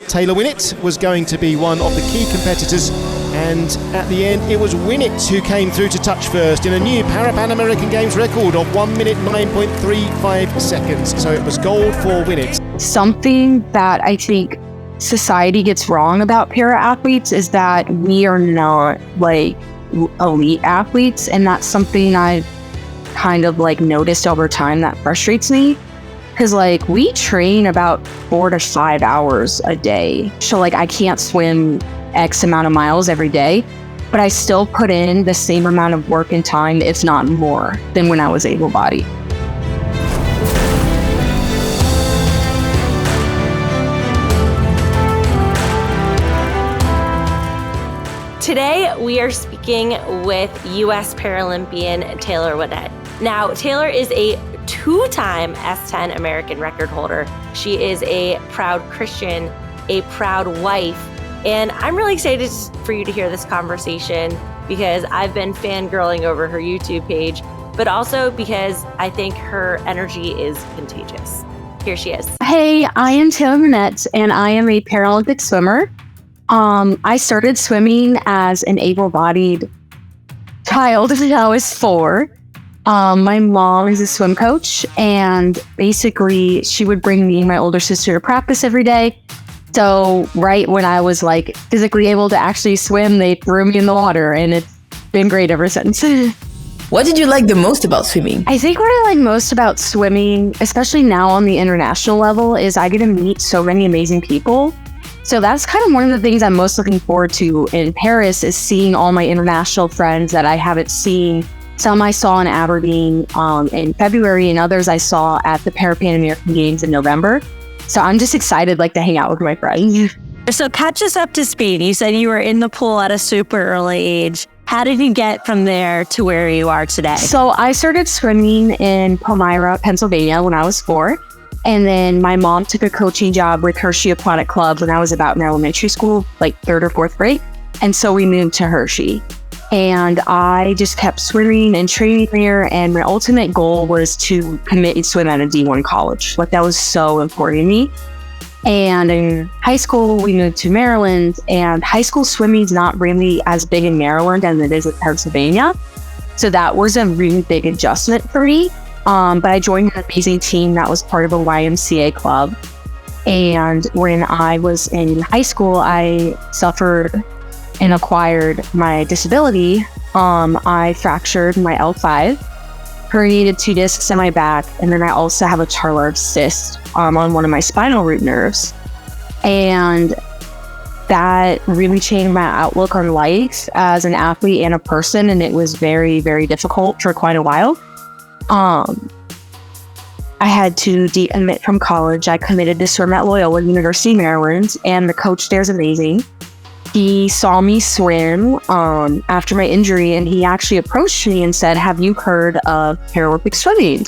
Taylor Winnett was going to be one of the key competitors, and at the end it was Winnett who came through to touch first in a new Pan American Games record of 1 minute 9.35 seconds. So it was gold for Winnett. Something that I think society gets wrong about para athletes is that we are not like elite athletes, and that's something I've kind of like noticed over time that frustrates me. Because like we train about 4 to 5 hours a day. So like I can't swim X amount of miles every day, but I still put in the same amount of work and time, if not more, than when I was able-bodied. Today, we are speaking with U.S. Paralympian Taylor Winnett. Now, Taylor is a two-time S10 American record holder. She is a proud Christian, a proud wife, and I'm really excited for you to hear this conversation because I've been fangirling over her YouTube page, but also because I think her energy is contagious. Here she is. Hey, I am Taylor Winnett, and I am a Paralympic swimmer. I started swimming as an able-bodied child when I was 4. My mom is a swim coach, and basically she would bring me and my older sister to practice every day. So right when I was like physically able to actually swim, they threw me in the water, and it's been great ever since. What did you like the most about swimming? I think what I like most about swimming, especially now on the international level, is I get to meet so many amazing people. So that's kind of one of the things I'm most looking forward to in Paris, is seeing all my international friends that I haven't seen. Some I saw in Aberdeen in February, and others I saw at the Pan American Games in November. So I'm just excited to hang out with my friends. So catch us up to speed. You said you were in the pool at a super early age. How did you get from there to where you are today? So I started swimming in Palmyra, Pennsylvania when I was 4. And then my mom took a coaching job with Hershey Aquatic Club when I was about in elementary school, like 3rd or 4th grade. And so we moved to Hershey. And I just kept swimming and training there. And my ultimate goal was to commit and swim at a D1 college. Like that was so important to me. And in high school, we moved to Maryland, and high school swimming is not really as big in Maryland as it is in Pennsylvania. So that was a really big adjustment for me. But I joined an amazing team that was part of a YMCA club. And when I was in high school, I suffered and acquired my disability. I fractured my L5, herniated 2 discs in my back, and then I also have a large cyst on one of my spinal root nerves. And that really changed my outlook on life as an athlete and a person, and it was very, very difficult for quite a while. I had to decommit from college. I committed to swim at Loyola University Maryland, and the coach there is amazing. He saw me swim after my injury, and he actually approached me and said, "Have you heard of Paralympic swimming?"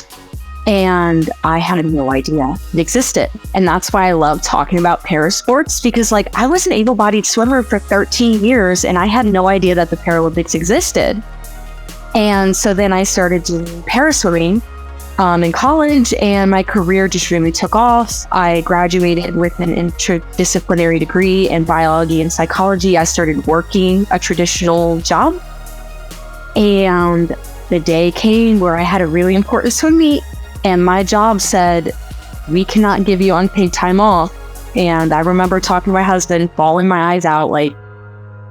And I had no idea it existed. And that's why I love talking about para sports, because I was an able-bodied swimmer for 13 years, and I had no idea that the Paralympics existed. And so then I started doing para swimming in college, and my career just really took off. I graduated with an interdisciplinary degree in biology and psychology. I started working a traditional job, and the day came where I had a really important swim meet, and my job said, "We cannot give you unpaid time off." And I remember talking to my husband, bawling my eyes out,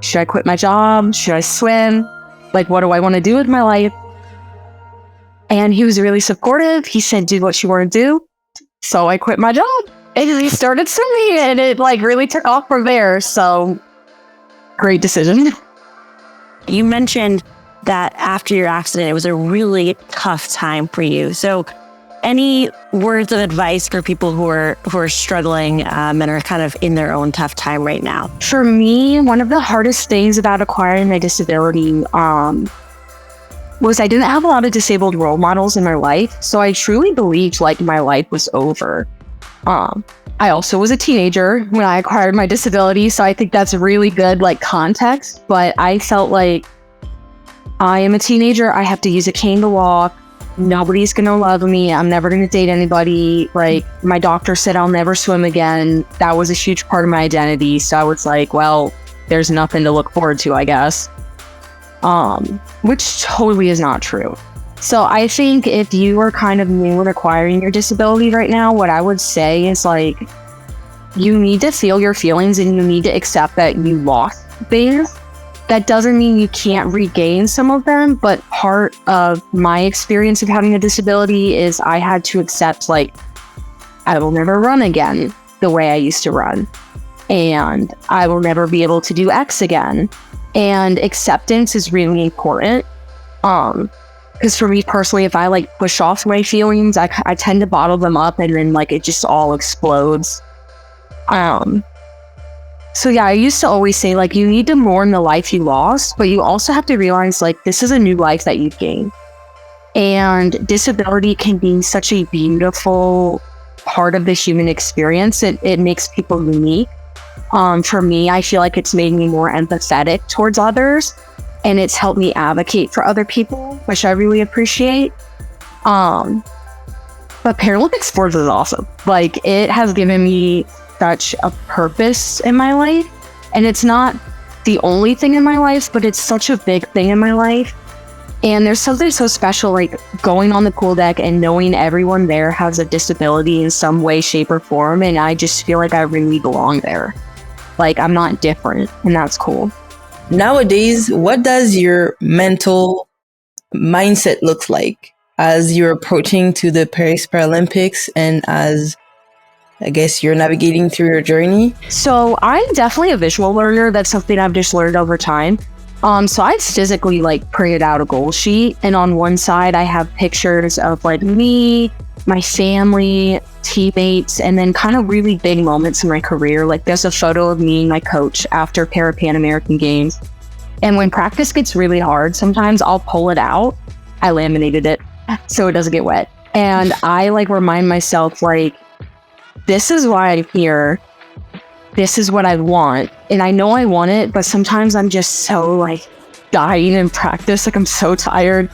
should I quit my job? Should I swim? What do I want to do with my life? And he was really supportive. He said, "Do what you want to do." So I quit my job and we started swimming, and it really took off from there. So great decision. You mentioned that after your accident, it was a really tough time for you. So any words of advice for people who are struggling and are kind of in their own tough time right now? For me, one of the hardest things about acquiring my disability was I didn't have a lot of disabled role models in my life. So I truly believed my life was over. I also was a teenager when I acquired my disability. So I think that's really good context. But I felt I am a teenager. I have to use a cane to walk. nobody's gonna love me. I'm never gonna date anybody. Like, my doctor said I'll never swim again. That was a huge part of my identity. So I was like, well, there's nothing to look forward to, I guess. Which totally is not true. So I think if you are kind of new and acquiring your disability right now, what I would say is like, you need to feel your feelings and you need to accept that you lost things. That doesn't mean you can't regain some of them, but part of my experience of having a disability is I had to accept, like, I will never run again the way I used to run. And I will never be able to do X again. And acceptance is really important. Because for me personally, if I like push off my feelings, I tend to bottle them up and then like it just all explodes. So yeah, I used to always say like, you need to mourn the life you lost, but you also have to realize like, this is a new life that you've gained. And disability can be such a beautiful part of the human experience. It makes people unique. For me, I feel like it's made me more empathetic towards others, and it's helped me advocate for other people, which I really appreciate. But Paralympic sports is awesome. Like, it has given me such a purpose in my life, and it's not the only thing in my life, but it's such a big thing in my life. And there's something so special, like going on the pool deck and knowing everyone there has a disability in some way, shape, or form, and I just feel like I really belong there. Like, I'm not different, and that's cool. Nowadays, what does your mental mindset look like as you're approaching to the Paris Paralympics and as, I guess, you're navigating through your journey? So I'm definitely a visual learner. That's something I've just learned over time. So I physically like printed out a goal sheet, and on one side I have pictures of like me, my family, teammates, and then kind of really big moments in my career. Like, there's a photo of me and my coach after Para Pan American Games. And when practice gets really hard, sometimes I'll pull it out. I laminated it so it doesn't get wet. And I like remind myself, like, this is why I'm here. This is what I want. And I know I want it, but sometimes I'm just so like dying in practice. Like, I'm so tired.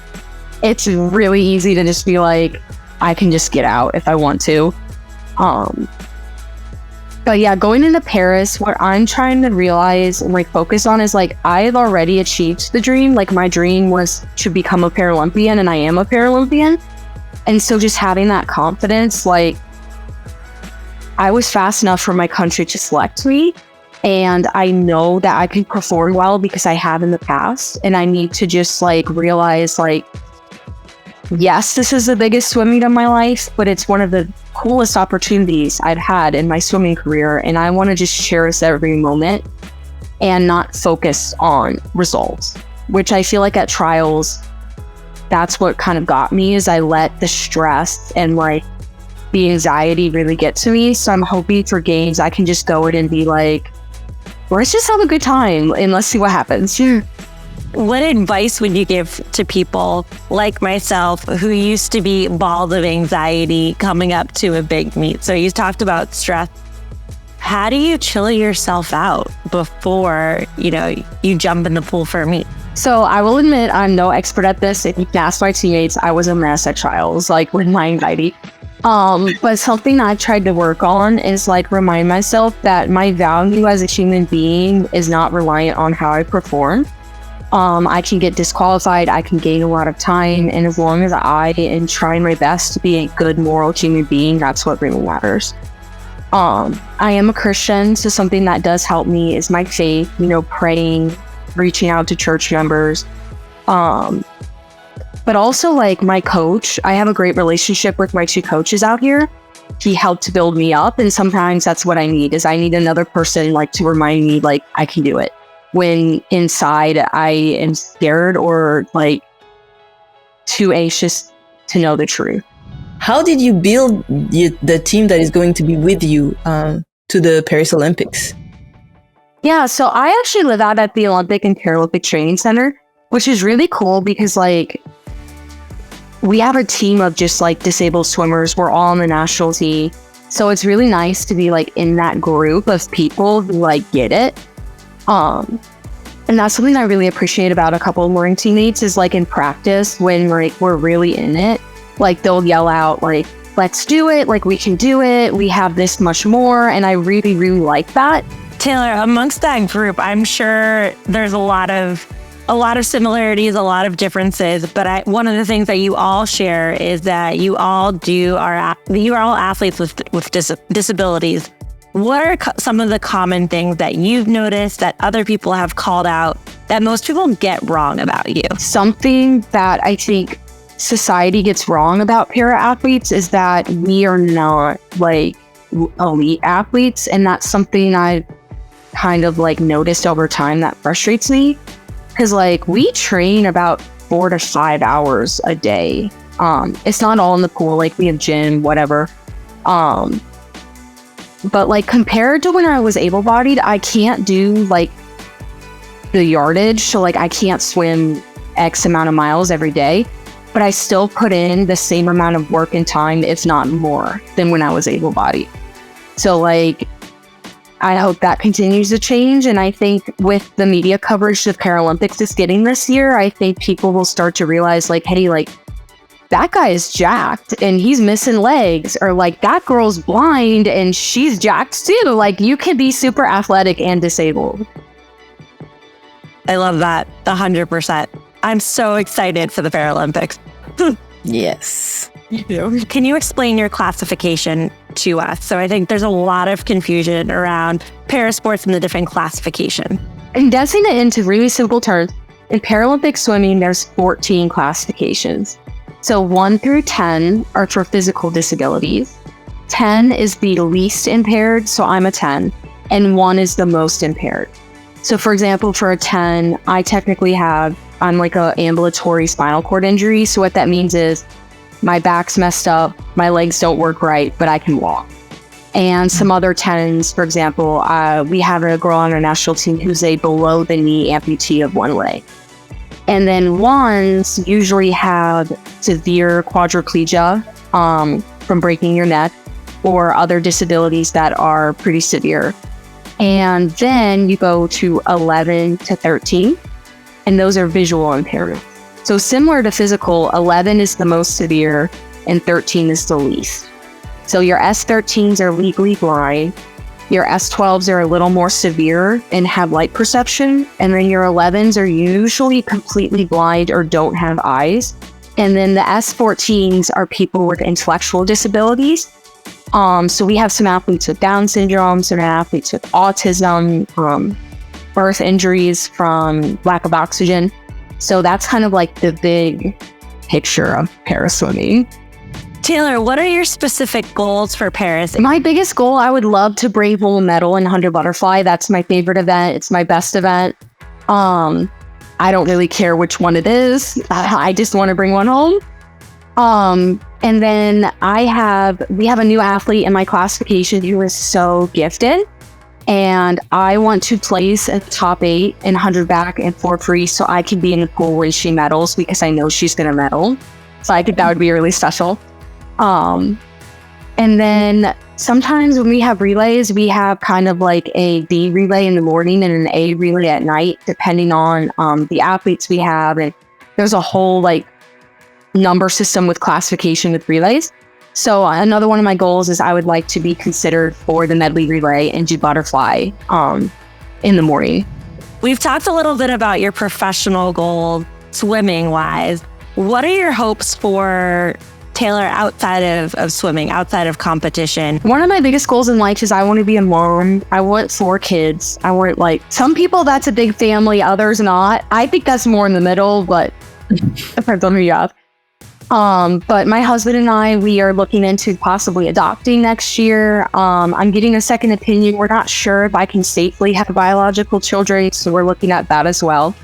It's really easy to just be like, I can just get out if I want to. But yeah, going into Paris, what I'm trying to realize and like focus on is like, I've already achieved the dream. Like, my dream was to become a Paralympian, and I am a Paralympian. And so just having that confidence, like, I was fast enough for my country to select me, and I know that I can perform well because I have in the past. And I need to just like realize, like, yes, this is the biggest swim meet of my life, but it's one of the coolest opportunities I've had in my swimming career. And I want to just cherish every moment and not focus on results, which I feel like at trials, that's what kind of got me, is I let the stress and like the anxiety really get to me. So I'm hoping for games, I can just go in and be like, let's just have a good time and let's see what happens. What advice would you give to people like myself who used to be bald of anxiety coming up to a big meet? So you talked about stress. How do you chill yourself out before, you jump in the pool for a meet? So I will admit I'm no expert at this. If you can ask my teammates, I was a mess at trials, like with my anxiety. But something I tried to work on is like remind myself that my value as a human being is not reliant on how I perform. I can get disqualified, I can gain a lot of time, and as long as I am trying my best to be a good moral human being, that's what really matters. I am a Christian, so something that does help me is my faith, praying, reaching out to church members. But also like my coach, I have a great relationship with my two coaches out here. He helped to build me up, and sometimes that's what I need, is I need another person like to remind me like I can do it, when inside I am scared or like too anxious to know the truth. How did you build the team that is going to be with you to the Paris Olympics? Yeah, so I actually live out at the Olympic and Paralympic Training Center, which is really cool because like we have a team of just like disabled swimmers. We're all on the national team. So it's really nice to be like in that group of people who like get it. And that's something I really appreciate about a couple of mooring teammates is like in practice when like we're really in it, Like they'll yell out like, let's do it, like we can do it, we have this much more. And I really, really like that. Taylor, amongst that group, I'm sure there's a lot of similarities, a lot of differences. But one of the things that you all share is that you are all athletes with disabilities. What are some of the common things that you've noticed that other people have called out that most people get wrong about you? Something that I think society gets wrong about para athletes is that we are not like elite athletes, and that's something I've kind of like noticed over time that frustrates me, because like we train about 4 to 5 hours a day. It's not all in the pool, like we have gym, whatever. But like compared to when I was able-bodied, I can't do like the yardage, so like I can't swim X amount of miles every day, but I still put in the same amount of work and time, if not more, than when I was able-bodied. So like, I hope that continues to change. And I think with the media coverage the Paralympics is getting this year, I think people will start to realize like, hey, like that guy is jacked and he's missing legs, or like that girl's blind and she's jacked too. Like you can be super athletic and disabled. I love that 100%. I'm so excited for the Paralympics. Yes. Can you explain your classification to us? So I think there's a lot of confusion around parasports and the different classification. Condensing it into really simple terms, in Paralympic swimming, there's 14 classifications. So 1 through 10 are for physical disabilities. 10 is the least impaired, so I'm a 10, and 1 is the most impaired. So for example, for a 10, I'm like a ambulatory spinal cord injury. So what that means is my back's messed up, my legs don't work right, but I can walk. And some other 10s, for example, we have a girl on our national team who's a below the knee amputee of one leg. And then 1s usually have severe quadriplegia from breaking your neck, or other disabilities that are pretty severe. And then you go to 11 to 13, and those are visual impairments. So similar to physical, 11 is the most severe and 13 is the least. So your S13s are legally blind, your S12s are a little more severe and have light perception, and then your 11s are usually completely blind or don't have eyes. And then the S14s are people with intellectual disabilities. So we have some athletes with Down syndrome, some athletes with autism, birth injuries from lack of oxygen. So that's kind of like the big picture of paraswimming. Taylor, what are your specific goals for Paris? My biggest goal, I would love to bring home a medal in 100 butterfly. That's my favorite event. It's my best event. I don't really care which one it is. I just want to bring one home. And then we have a new athlete in my classification who is so gifted. And I want to place in the top 8 in 100 back and 4 free so I can be in the pool when she medals, because I know she's going to medal. So I think that would be really special. And then sometimes when we have relays, we have kind of like a B relay in the morning and an A relay at night, depending on the athletes we have. And there's a whole like number system with classification with relays. So another one of my goals is I would like to be considered for the medley relay and do butterfly in the morning. We've talked a little bit about your professional goal, swimming wise. What are your hopes for Taylor outside of swimming, outside of competition? One of my biggest goals in life is I want to be a mom. I want 4 kids. I want, like, some people that's a big family, others not. I think that's more in the middle, but depends on who you ask. But my husband and I, we are looking into possibly adopting next year. I'm getting a second opinion. We're not sure if I can safely have biological children, so we're looking at that as well.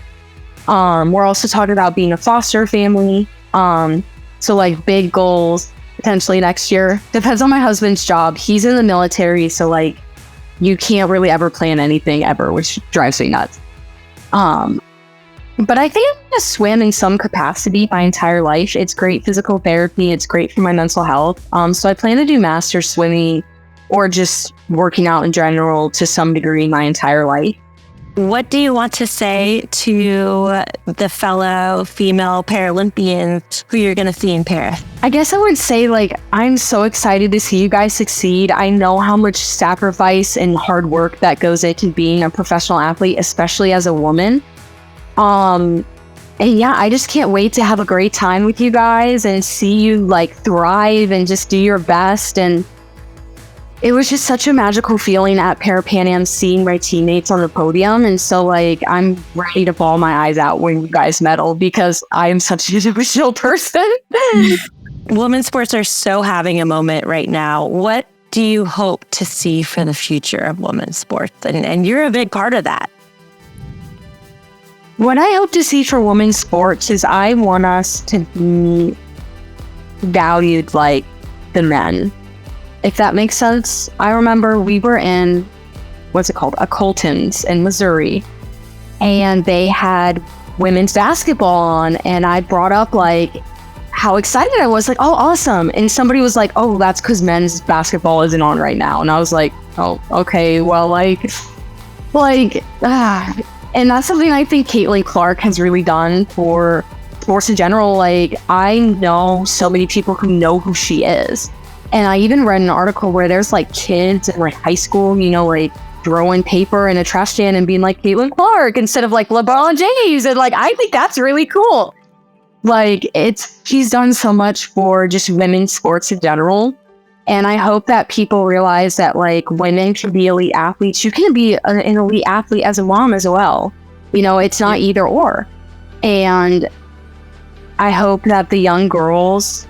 We're also talking about being a foster family. So like big goals potentially next year. Depends on my husband's job. He's in the military, so like you can't really ever plan anything ever, which drives me nuts. But I think I'm going to swim in some capacity my entire life. It's great physical therapy. It's great for my mental health. So I plan to do master swimming or just working out in general to some degree my entire life. what do you want to say to the fellow female Paralympians who you're going to see in Paris? I guess I would say, like, I'm so excited to see you guys succeed. I know how much sacrifice and hard work that goes into being a professional athlete, especially as a woman. And yeah, I just can't wait to have a great time with you guys and see you like thrive and just do your best. And it was just such a magical feeling at Para Pan Am seeing my teammates on the podium. And so like, I'm ready to bawl my eyes out when you guys medal because I am such an emotional person. Women's sports are so having a moment right now. What do you hope to see for the future of women's sports? And you're a big part of that. What I hope to see for women's sports is I want us to be valued like the men, if that makes sense. I remember we were in, a Colton's in Missouri, and they had women's basketball on, and I brought up like how excited I was, like, oh, awesome. And somebody was like, oh, that's because men's basketball isn't on right now. And I was like, oh, okay, well, and that's something I think Caitlin Clark has really done for sports in general. Like, I know so many people who know who she is. And I even read an article where there's like kids in like high school, you know, like throwing paper in a trash can and being like Caitlin Clark instead of like LeBron James. And like, I think that's really cool. Like, she's done so much for just women's sports in general. And I hope that people realize that like women can be elite athletes. You can be an elite athlete as a mom as well. You know, it's not either or. And I hope that the young girls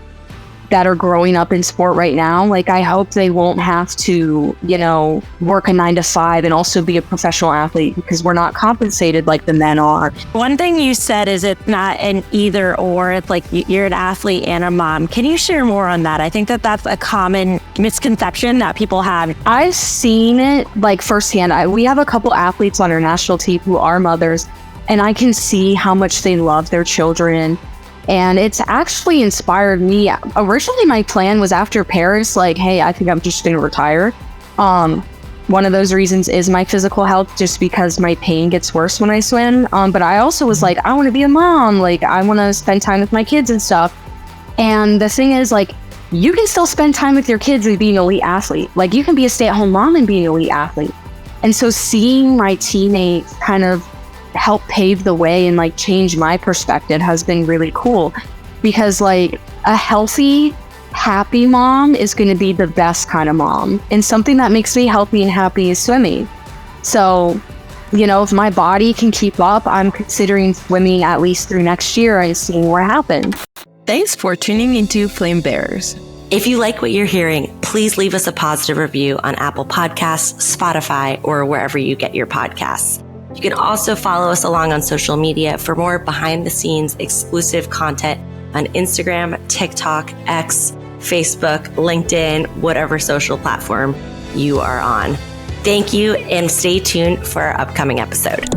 that are growing up in sport right now, like, I hope they won't have to, you know, work a 9-to-5 and also be a professional athlete because we're not compensated like the men are. One thing you said is it's not an either or. It's like you're an athlete and a mom. Can you share more on that? I think that that's a common misconception that people have. I've seen it like firsthand. We have a couple athletes on our national team who are mothers, and I can see how much they love their children. And it's actually inspired me. Originally, my plan was after Paris, like, hey, I think I'm just going to retire. One of those reasons is my physical health, just because my pain gets worse when I swim. But I also was like, I want to be a mom. Like, I want to spend time with my kids and stuff. And the thing is, like, you can still spend time with your kids and be an elite athlete. Like, you can be a stay-at-home mom and be an elite athlete. And so seeing my teammates kind of help pave the way and like change my perspective has been really cool, because like a healthy, happy mom is going to be the best kind of mom. And something that makes me healthy and happy is swimming. So, you know, if my body can keep up, I'm considering swimming at least through next year and seeing what happens. Thanks for tuning into Flame Bearers. If you like what you're hearing, please leave us a positive review on Apple Podcasts, Spotify, or wherever you get your podcasts. You can also follow us along on social media for more behind-the-scenes exclusive content on Instagram, TikTok, X, Facebook, LinkedIn, whatever social platform you are on. Thank you, and stay tuned for our upcoming episode.